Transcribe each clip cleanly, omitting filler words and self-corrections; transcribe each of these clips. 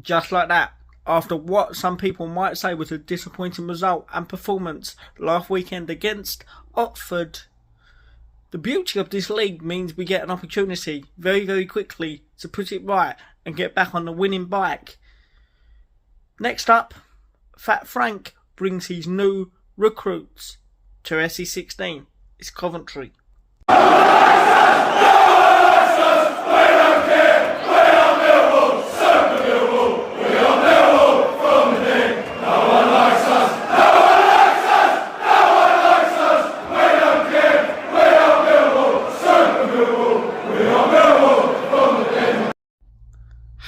just like that. After what some people might say was a disappointing result and performance last weekend against Oxford, the beauty of this league means we get an opportunity very, very quickly to put it right and get back on the winning bike. Next up, Fat Frank brings his new recruits to SE16. It's Coventry.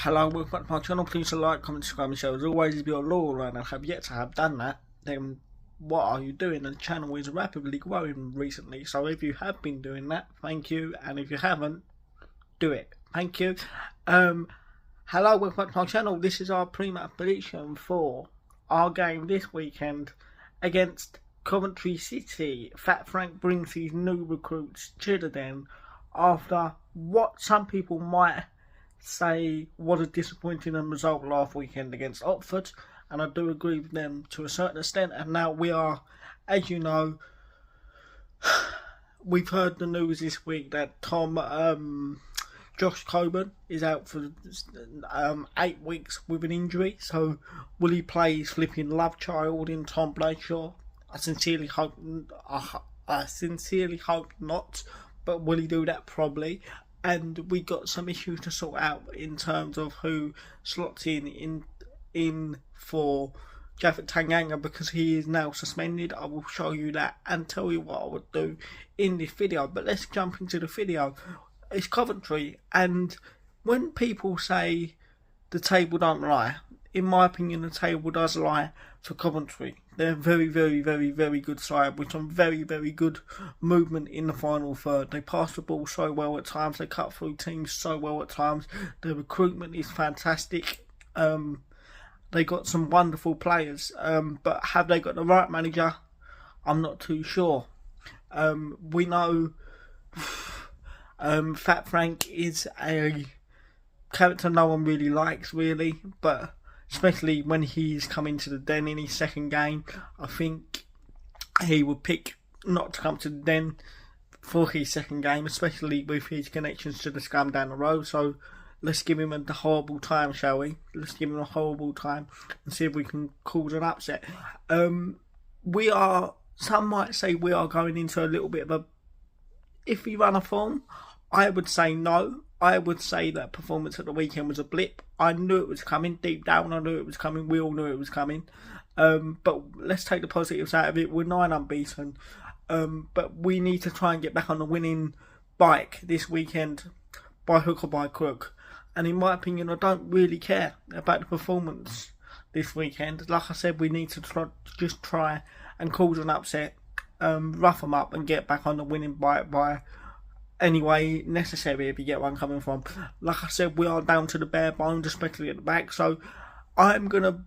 Hello, welcome back to my channel. Please like, comment, subscribe and share. As always, if you're loyal and have yet to have done that, then what are you doing? The channel is rapidly growing recently, so if you have been doing that, thank you, and if you haven't, do it. Thank you. Hello, welcome back to my channel. This is our pre-match prediction for our game this weekend against Coventry City. Fat Frank brings his new recruits to the den after what some people might say was a disappointing result last weekend against Oxford, and I do agree with them to a certain extent. And now we are, as you know, we've heard the news this week that Josh Coburn is out for 8 weeks with an injury. So will he play his flipping love child in Tom Bradshaw? I sincerely hope not, but will he do that? Probably. And we got some issues to sort out in terms of who slots in for Japhet Tanganga, because he is now suspended. I will show you that and tell you what I would do in this video. But let's jump into the video. It's Coventry, and when people say the table don't lie, in my opinion the table does lie for Coventry. They're a very, very, very, very good side with some very, very good movement in the final third. They pass the ball so well at times. They cut through teams so well at times. The recruitment is fantastic. They got some wonderful players. But have they got the right manager? I'm not too sure. We know Fat Frank is a character no one really likes, really. But especially when he's come into the den in his second game, I think he would pick not to come to the den for his second game, especially with his connections to the scum down the road. So let's give him a horrible time, shall we? Let's give him a horrible time and see if we can cause an upset. Some might say we are going into a little bit of a iffy run of form. I would say no. I would say that performance at the weekend was a blip. I knew it was coming. Deep down, I knew it was coming. We all knew it was coming. But let's take the positives out of it. We're 9 unbeaten. But we need to try and get back on the winning bike this weekend by hook or by crook. And in my opinion, I don't really care about the performance this weekend. Like I said, we need to just try and cause an upset, rough them up and get back on the winning bike by any way necessary, if you get where I'm coming from. Like I said, we are down to the bare bones, especially at the back. So I'm gonna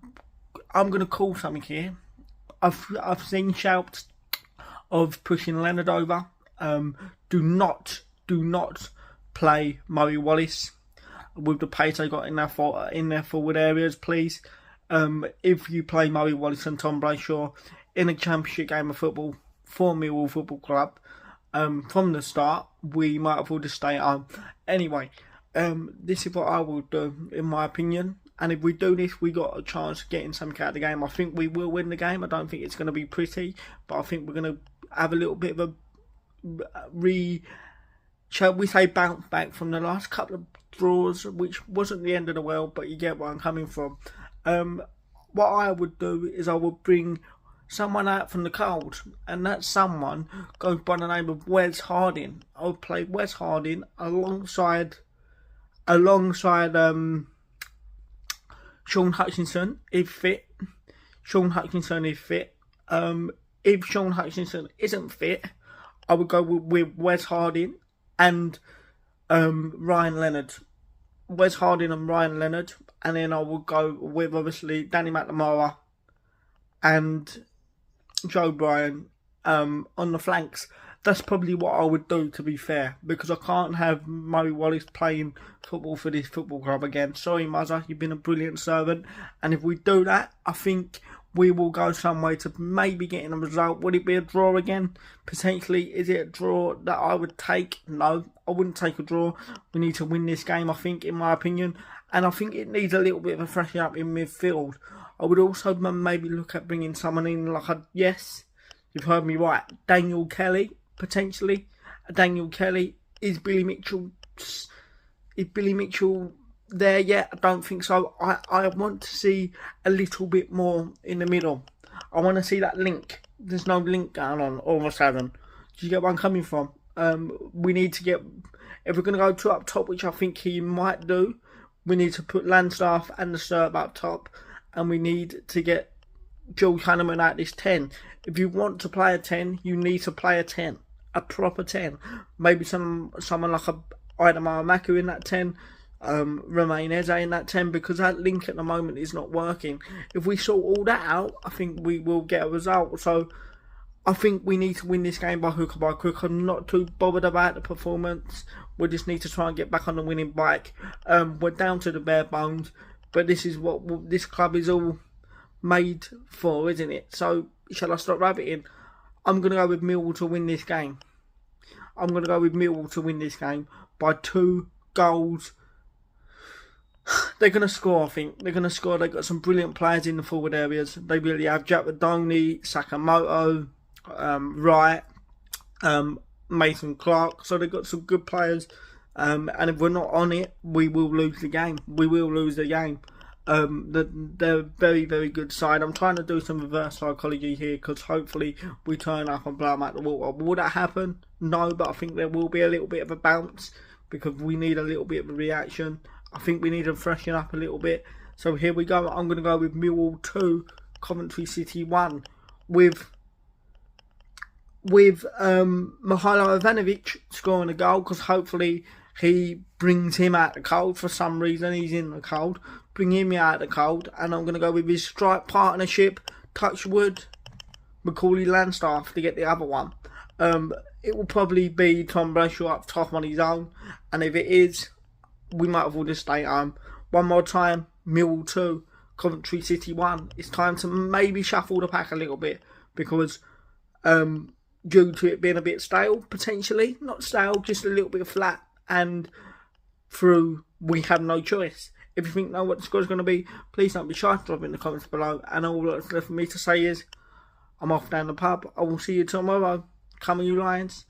call something here. I've seen shouts of pushing Leonard over. Do not play Murray Wallace with the pace they got in their forward areas, please. If you play Murray Wallace and Tom Bradshaw in a championship game of football for Millwall Football Club, from the start, we might as well just stay at home. Anyway, this is what I will do, in my opinion. And if we do this, we got a chance of getting something out of the game. I think we will win the game. I don't think it's going to be pretty, but I think we're going to have a little bit of a shall we say, bounce back from the last couple of draws, which wasn't the end of the world, but you get where I'm coming from. What I would do is I would bring someone out from the cold, and that someone goes by the name of Wes Harding. I would play Wes Harding alongside Sean Hutchinson if fit. If Sean Hutchinson isn't fit, I would go with Wes Harding and Ryan Leonard. Wes Harding and Ryan Leonard, and then I would go with obviously Danny McNamara and Joe Bryan on the flanks. that's probably what I would do, to be fair, because I can't have Murray Wallace playing football for this football club again. Sorry, Muzzer, you've been a brilliant servant, and if we do that, I think we will go some way to maybe getting a result. Would it be a draw again? Potentially. Is it a draw that I would take? No, I wouldn't take a draw. We need to win this game, I think, in my opinion, and I think it needs a little bit of a freshen up in midfield. I would also maybe look at bringing someone in like yes, you've heard me right, Daniel Kelly. Potentially, Daniel Kelly. Is Billy Mitchell there yet? I don't think so. I want to see a little bit more in the middle. I want to see that link. There's no link going on all of a sudden. Do you get where I'm coming from? We need to get, if we're going to go two up top, which I think he might do, we need to put Landstaff and the Serb up top, and we need to get George Hanneman out this 10. If you want to play a 10, you need to play a 10. A proper 10. Maybe someone like a Idamar Maku in that 10. Romain Eze in that 10, because that link at the moment is not working. If we sort all that out, I think we will get a result. So I think we need to win this game by hook or by crook. I'm not too bothered about the performance. We just need to try and get back on the winning bike. We're down to the bare bones, but this is what this club is all made for, isn't it? So shall I stop rabbiting? I'm going to go with Millwall to win this game. I'm going to go with Millwall to win this game by 2 goals. They're going to score, I think. They're going to score. They've got some brilliant players in the forward areas. They really have. Jack Rodoni, Sakamoto, Wright, Mason Clark. So they've got some good players. And if we're not on it, we will lose the game. We will lose the game. They're a very, very good side. I'm trying to do some reverse psychology here, because hopefully we turn up and blow them out the water. Will that happen? No, but I think there will be a little bit of a bounce, because we need a little bit of a reaction. I think we need to freshen up a little bit. So here we go. I'm going to go with Millwall 2, Coventry City 1, with Mihajlo Ivanovic scoring a goal, because hopefully he brings him out the cold. For some reason he's in the cold. Bring him out the cold. And I'm going to go with his strike partnership, Touchwood, Macaulay Landstaff, to get the other one. It will probably be Tom Bradshaw up top on his own, and if it is, we might as well just stay home. One more time, Millwall 2, Coventry City 1. It's time to maybe shuffle the pack a little bit, because due to it being a bit stale, potentially, not stale, just a little bit flat, and through we have no choice. If you think know what the score is going to be, please don't be shy to drop in the comments below. And all that's left for me to say is, I'm off down the pub. I will see you tomorrow. Come on, you Lions.